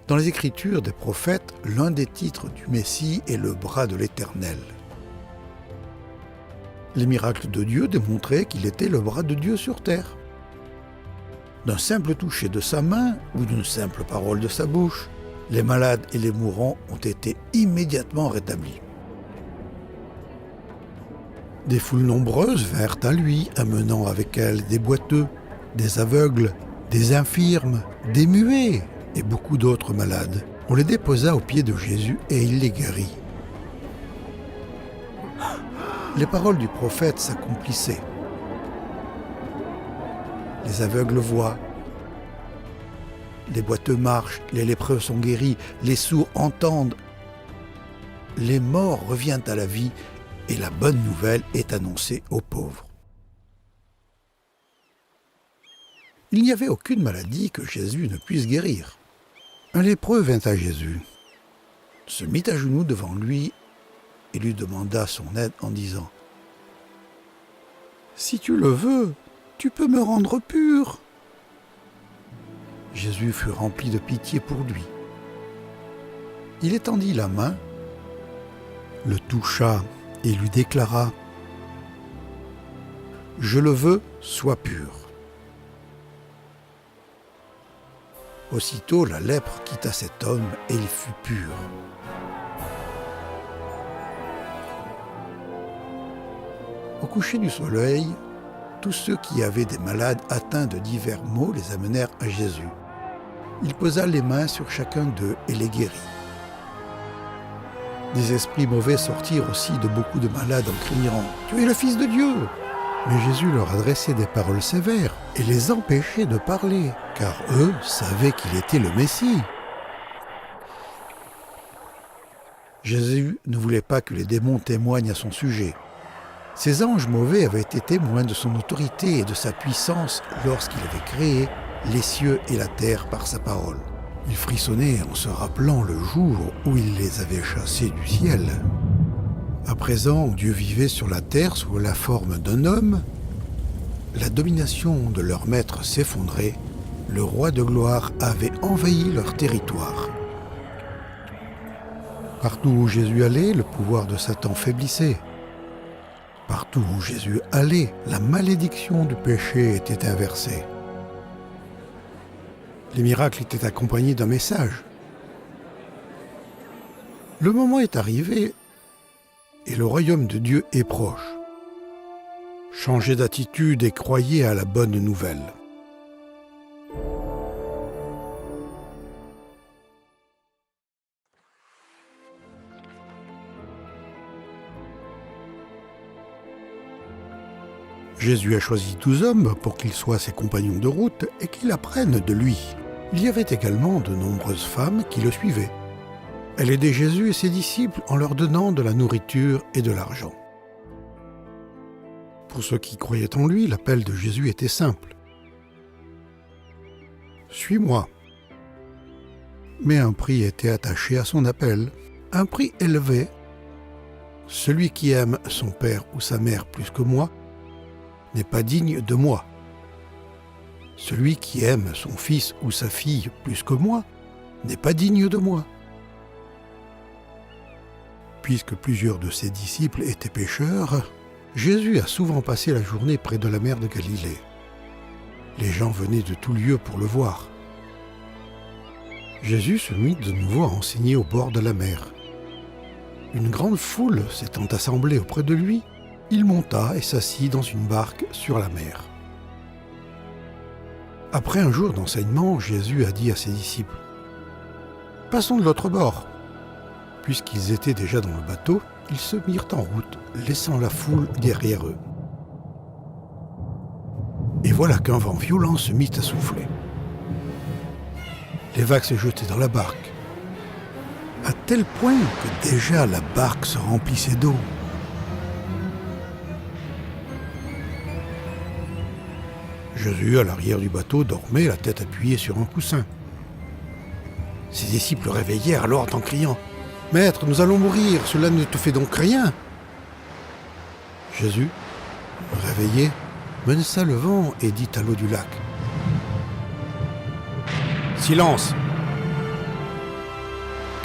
Dans les Écritures des prophètes, l'un des titres du Messie est le bras de l'Éternel. Les miracles de Dieu démontraient qu'il était le bras de Dieu sur terre. D'un simple toucher de sa main ou d'une simple parole de sa bouche, les malades et les mourants ont été immédiatement rétablis. Des foules nombreuses vinrent à lui, amenant avec elles des boiteux, des aveugles, des infirmes, des muets et beaucoup d'autres malades. On les déposa aux pieds de Jésus et il les guérit. Les paroles du prophète s'accomplissaient. Les aveugles voient, les boiteux marchent, les lépreux sont guéris, les sourds entendent, les morts reviennent à la vie et la bonne nouvelle est annoncée aux pauvres. Il n'y avait aucune maladie que Jésus ne puisse guérir. Un lépreux vint à Jésus, se mit à genoux devant lui et lui demanda son aide en disant « Si tu le veux, tu peux me rendre pur. » Jésus fut rempli de pitié pour lui. Il étendit la main, le toucha et lui déclara « Je le veux, sois pur. » Aussitôt la lèpre quitta cet homme et il fut pur. Au coucher du soleil, tous ceux qui avaient des malades atteints de divers maux les amenèrent à Jésus. Il posa les mains sur chacun d'eux et les guérit. Des esprits mauvais sortirent aussi de beaucoup de malades en criant « Tu es le Fils de Dieu !» Mais Jésus leur adressait des paroles sévères et les empêchait de parler, car eux savaient qu'il était le Messie. Jésus ne voulait pas que les démons témoignent à son sujet. Ces anges mauvais avaient été témoins de son autorité et de sa puissance lorsqu'il avait créé les cieux et la terre par sa parole. Il frissonnait en se rappelant le jour où il les avait chassés du ciel. À présent, Dieu vivait sur la terre sous la forme d'un homme. La domination de leur maître s'effondrait. Le roi de gloire avait envahi leur territoire. Partout où Jésus allait, le pouvoir de Satan faiblissait. Partout où Jésus allait, la malédiction du péché était inversée. Les miracles étaient accompagnés d'un message. Le moment est arrivé et le royaume de Dieu est proche. Changez d'attitude et croyez à la bonne nouvelle. Jésus a choisi 12 hommes pour qu'ils soient ses compagnons de route et qu'ils apprennent de lui. Il y avait également de nombreuses femmes qui le suivaient. Elle aidait Jésus et ses disciples en leur donnant de la nourriture et de l'argent. Pour ceux qui croyaient en lui, l'appel de Jésus était simple. « Suis-moi ». Mais un prix était attaché à son appel, un prix élevé. Celui qui aime son père ou sa mère plus que moi n'est pas digne de moi. Celui qui aime son fils ou sa fille plus que moi n'est pas digne de moi. Puisque plusieurs de ses disciples étaient pécheurs, Jésus a souvent passé la journée près de la mer de Galilée. Les gens venaient de tout lieu pour le voir. Jésus se mit de nouveau à enseigner au bord de la mer. Une grande foule s'étant assemblée auprès de lui, il monta et s'assit dans une barque sur la mer. Après un jour d'enseignement, Jésus a dit à ses disciples « Passons de l'autre bord ». Puisqu'ils étaient déjà dans le bateau, ils se mirent en route, laissant la foule derrière eux. Et voilà qu'un vent violent se mit à souffler. Les vagues se jetaient dans la barque, à tel point que déjà la barque se remplissait d'eau. Jésus, à l'arrière du bateau, dormait, la tête appuyée sur un coussin. Ses disciples le réveillèrent alors en criant « Maître, nous allons mourir, cela ne te fait donc rien ?» Jésus, réveillé, menaça le vent et dit à l'eau du lac « Silence !»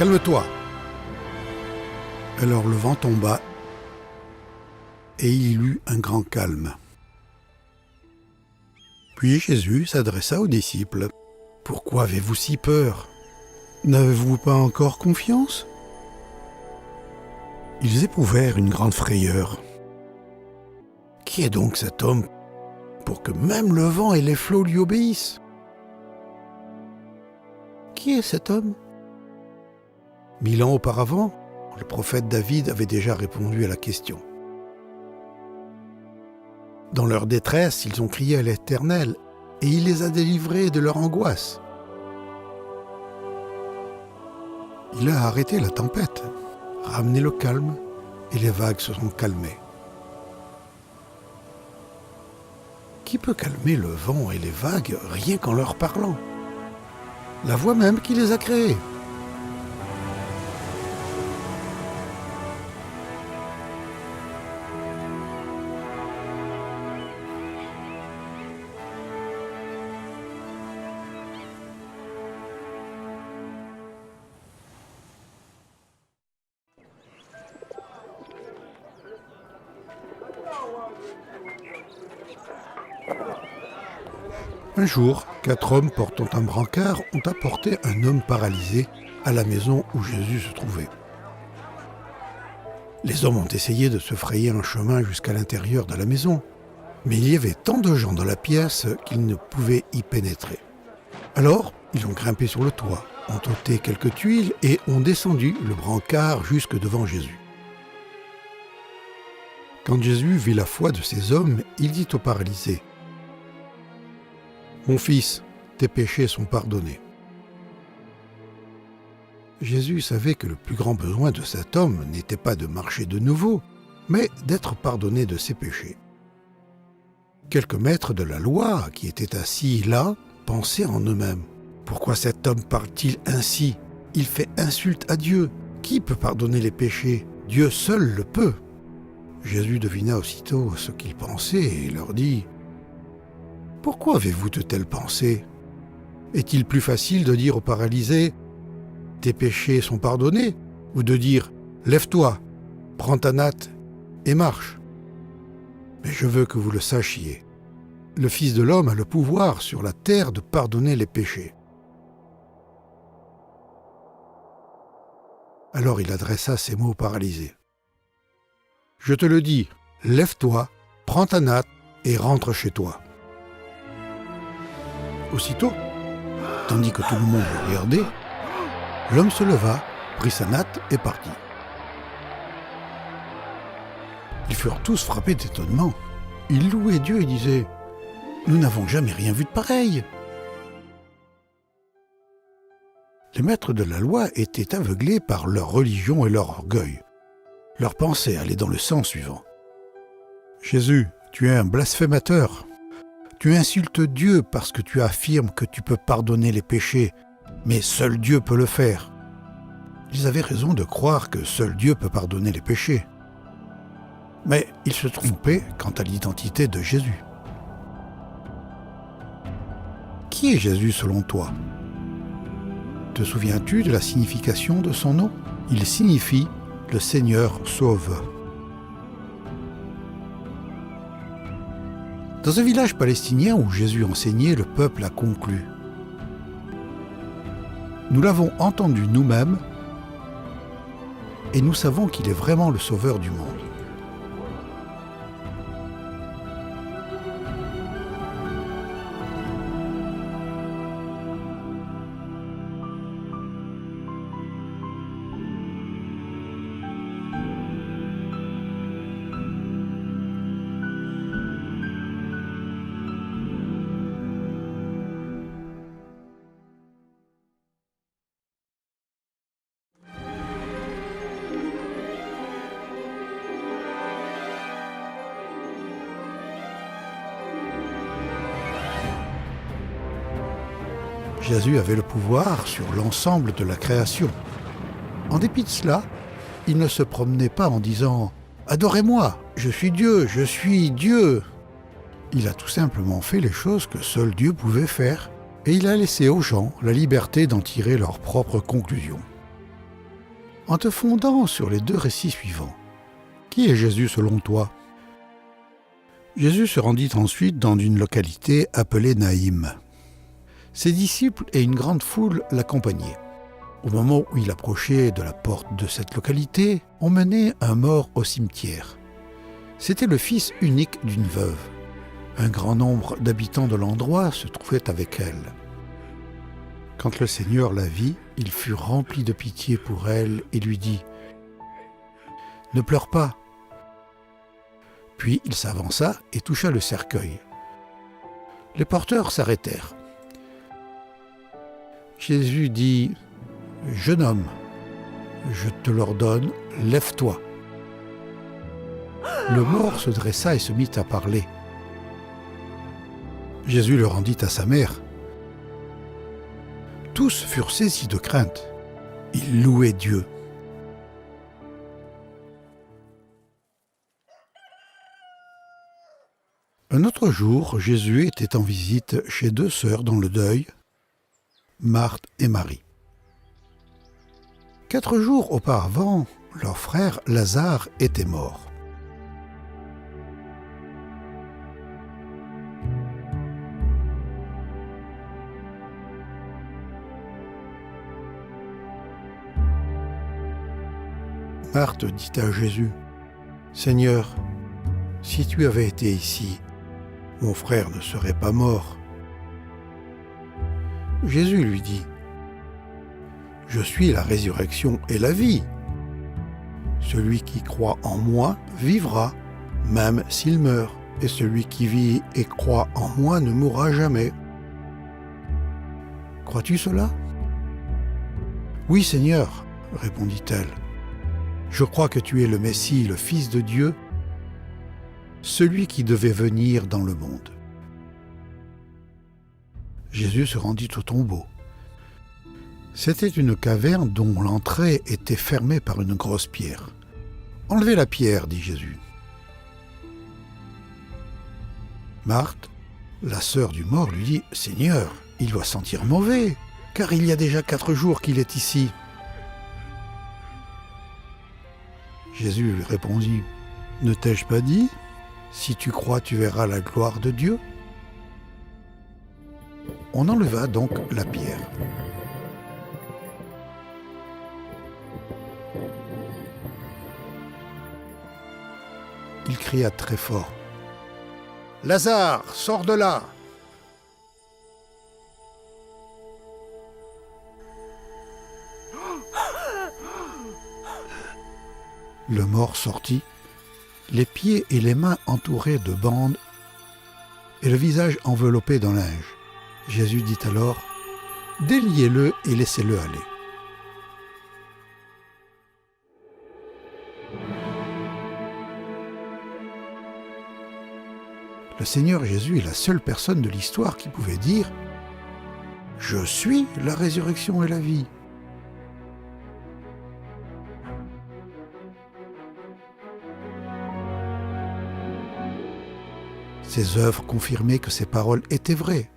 calme-toi !» Alors le vent tomba et il y eut un grand calme. Puis Jésus s'adressa aux disciples. « Pourquoi avez-vous si peur ? N'avez-vous pas encore confiance ?» Ils éprouvèrent une grande frayeur. « Qui est donc cet homme pour que même le vent et les flots lui obéissent ? Qui est cet homme ? » 1000 ans auparavant, le prophète David avait déjà répondu à la question. Dans leur détresse, ils ont crié à l'Éternel et il les a délivrés de leur angoisse. Il a arrêté la tempête, ramené le calme et les vagues se sont calmées. Qui peut calmer le vent et les vagues rien qu'en leur parlant ? La voix même qui les a créés. Un jour, 4 hommes portant un brancard ont apporté un homme paralysé à la maison où Jésus se trouvait. Les hommes ont essayé de se frayer un chemin jusqu'à l'intérieur de la maison, mais il y avait tant de gens dans la pièce qu'ils ne pouvaient y pénétrer. Alors, ils ont grimpé sur le toit, ont ôté quelques tuiles et ont descendu le brancard jusque devant Jésus. Quand Jésus vit la foi de ces hommes, il dit au paralysé : « Mon fils, tes péchés sont pardonnés. » Jésus savait que le plus grand besoin de cet homme n'était pas de marcher de nouveau, mais d'être pardonné de ses péchés. Quelques maîtres de la loi qui étaient assis là pensaient en eux-mêmes : « Pourquoi cet homme parle-t-il ainsi ? Il fait insulte à Dieu. Qui peut pardonner les péchés ? Dieu seul le peut. » Jésus devina aussitôt ce qu'ils pensaient et leur dit : « Pourquoi avez-vous de telles pensées ? Est-il plus facile de dire au paralysé : « Tes péchés sont pardonnés » ou de dire : « Lève-toi, prends ta natte et marche » ? Mais je veux que vous le sachiez. Le Fils de l'homme a le pouvoir sur la terre de pardonner les péchés. Alors il adressa ces mots au paralysé. « Je te le dis, lève-toi, prends ta natte et rentre chez toi. » Aussitôt, tandis que tout le monde le regardait, l'homme se leva, prit sa natte et partit. Ils furent tous frappés d'étonnement. Ils louaient Dieu et disaient : « Nous n'avons jamais rien vu de pareil. » Les maîtres de la loi étaient aveuglés par leur religion et leur orgueil. Leur pensée allait dans le sens suivant : « Jésus, tu es un blasphémateur. Tu insultes Dieu parce que tu affirmes que tu peux pardonner les péchés, mais seul Dieu peut le faire. » Ils avaient raison de croire que seul Dieu peut pardonner les péchés. Mais ils se trompaient quant à l'identité de Jésus. Qui est Jésus selon toi ? Te souviens-tu de la signification de son nom ? Il signifie « le Seigneur sauve ». Dans un village palestinien où Jésus enseignait, le peuple a conclu : « Nous l'avons entendu nous-mêmes et nous savons qu'il est vraiment le sauveur du monde. » Jésus avait le pouvoir sur l'ensemble de la création. En dépit de cela, il ne se promenait pas en disant « Adorez-moi, je suis Dieu, je suis Dieu ». Il a tout simplement fait les choses que seul Dieu pouvait faire, et il a laissé aux gens la liberté d'en tirer leurs propres conclusions. en te fondant sur les deux récits suivants. Qui est Jésus selon toi ? Jésus se rendit ensuite dans une localité appelée Naïm. Ses disciples et une grande foule l'accompagnaient. Au moment où il approchait de la porte de cette localité, on menait un mort au cimetière. C'était le fils unique d'une veuve. Un grand nombre d'habitants de l'endroit se trouvaient avec elle. Quand le Seigneur la vit, il fut rempli de pitié pour elle et lui dit « Ne pleure pas !» Puis il s'avança et toucha le cercueil. Les porteurs s'arrêtèrent. Jésus dit « Jeune homme, je te l'ordonne, lève-toi. » Le mort se dressa et se mit à parler. Jésus le rendit à sa mère. Tous furent saisis de crainte. Ils louaient Dieu. Un autre jour, Jésus était en visite chez deux sœurs dans le deuil, Marthe et Marie. 4 jours auparavant, leur frère Lazare était mort. Marthe dit à Jésus, « Seigneur, si tu avais été ici, mon frère ne serait pas mort. » Jésus lui dit, « Je suis la résurrection et la vie. Celui qui croit en moi vivra, même s'il meurt, et celui qui vit et croit en moi ne mourra jamais. Crois-tu cela ? » « Oui, Seigneur, répondit-elle. Je crois que tu es le Messie, le Fils de Dieu, celui qui devait venir dans le monde. » Jésus se rendit au tombeau. C'était une caverne dont l'entrée était fermée par une grosse pierre. « Enlevez la pierre, dit Jésus. » Marthe, la sœur du mort, lui dit « Seigneur, il doit sentir mauvais, car il y a déjà 4 jours qu'il est ici. » Jésus lui répondit, « Ne t'ai-je pas dit ? Si tu crois, tu verras la gloire de Dieu. » On enleva donc la pierre. Il cria très fort, « Lazare, sors de là !» Le mort sortit, les pieds et les mains entourés de bandes et le visage enveloppé d'un linge. Jésus dit alors, « Déliez-le et laissez-le aller. » Le Seigneur Jésus est la seule personne de l'histoire qui pouvait dire « Je suis la résurrection et la vie ». Ses œuvres confirmaient que ses paroles étaient vraies.